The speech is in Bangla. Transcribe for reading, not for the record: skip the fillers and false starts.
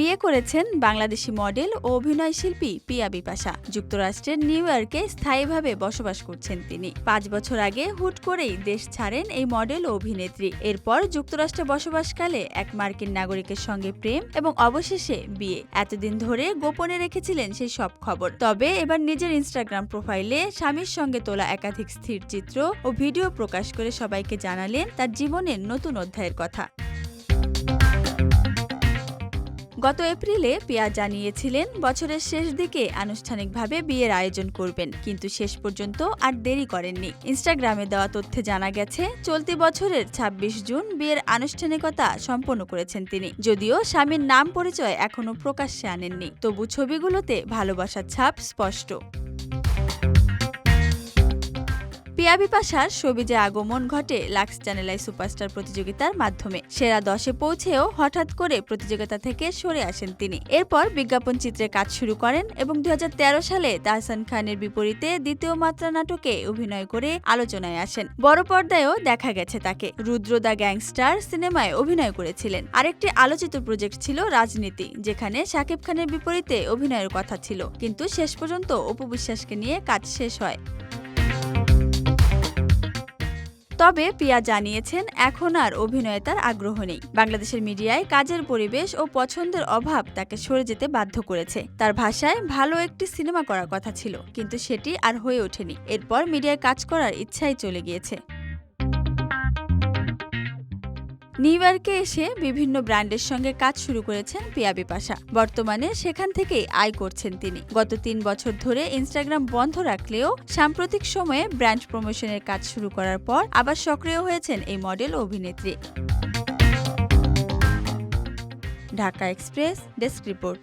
বিয়ে করেছেন বাংলাদেশি মডেল ও অভিনয় শিল্পী পিয়া বিপাশা। যুক্তরাষ্ট্রের নিউ ইয়র্কে স্থায়ীভাবে বসবাস করছেন তিনি। 5 বছর আগে হুট করেই দেশ ছাড়েন এই মডেল ও অভিনেত্রী। এরপর যুক্তরাষ্ট্রে বসবাসকালে এক মার্কিন নাগরিকের সঙ্গে প্রেম এবং অবশেষে বিয়ে। এতদিন ধরে গোপনে রেখেছিলেন সেই সব খবর। তবে এবার নিজের ইনস্টাগ্রাম প্রোফাইলে স্বামীর সঙ্গে তোলা একাধিক স্থির চিত্র ও ভিডিও প্রকাশ করে সবাইকে জানালেন তার জীবনের নতুন অধ্যায়ের কথা। গত এপ্রিলে পিয়া জানিয়েছিলেন বছরের শেষ দিকে আনুষ্ঠানিকভাবে বিয়ের আয়োজন করবেন, কিন্তু শেষ পর্যন্ত আর দেরি করেননি। ইনস্টাগ্রামে দেওয়া তথ্যে জানা গেছে চলতি বছরের 26 জুন বিয়ের আনুষ্ঠানিকতা সম্পন্ন করেছেন তিনি। যদিও স্বামীর নাম পরিচয় এখনো প্রকাশ্যে আনেননি, তবু ছবিগুলোতে ভালোবাসার ছাপ স্পষ্ট। পিয়া বিপাশার শোবিজে আগমন ঘটে লাক্স চ্যানেল আই সুপারস্টার প্রতিযোগিতার মাধ্যমে। সেরা 10-এ পৌঁছেও হঠাৎ করে প্রতিযোগিতা থেকে সরে আসেন তিনি। এরপর বিজ্ঞাপন চিত্রে কাজ শুরু করেন এবং 2013 সালে তাহসান খানের বিপরীতে দ্বিতীয় মাত্রা নাটকে অভিনয় করে আলোচনায় আসেন। বড় পর্দায়ও দেখা গেছে তাকে। রুদ্র দ্য গ্যাংস্টার সিনেমায় অভিনয় করেছিলেন। আরেকটি আলোচিত প্রজেক্ট ছিল রাজনীতি, যেখানে শাকিব খানের বিপরীতে অভিনয়ের কথা ছিল, কিন্তু শেষ পর্যন্ত অপু বিশ্বাসকে নিয়ে কাজ শেষ হয়। তবে পিয়া জানিয়েছেন এখন আর অভিনয়ে তার আগ্রহ নেই। বাংলাদেশের মিডিয়ায় কাজের পরিবেশ ও পছন্দের অভাব তাকে সরে যেতে বাধ্য করেছে। তার ভাষায় ভালো একটি সিনেমা করার কথা ছিল, কিন্তু সেটি আর হয়ে ওঠেনি। এরপর মিডিয়ায় কাজ করার ইচ্ছাই চলে গিয়েছে। নিউ ইয়র্কে এসে বিভিন্ন ব্র্যান্ডের সঙ্গে কাজ শুরু করেছেন পিয়া বিপাশা। বর্তমানে সেখান থেকেই আয় করছেন তিনি। গত 3 বছর ধরে ইনস্টাগ্রাম বন্ধ রাখলেও সাম্প্রতিক সময়ে ব্র্যান্ড প্রমোশনের কাজ শুরু করার পর আবার সক্রিয় হয়েছেন এই মডেল ও অভিনেত্রী। Dhaka express desk report.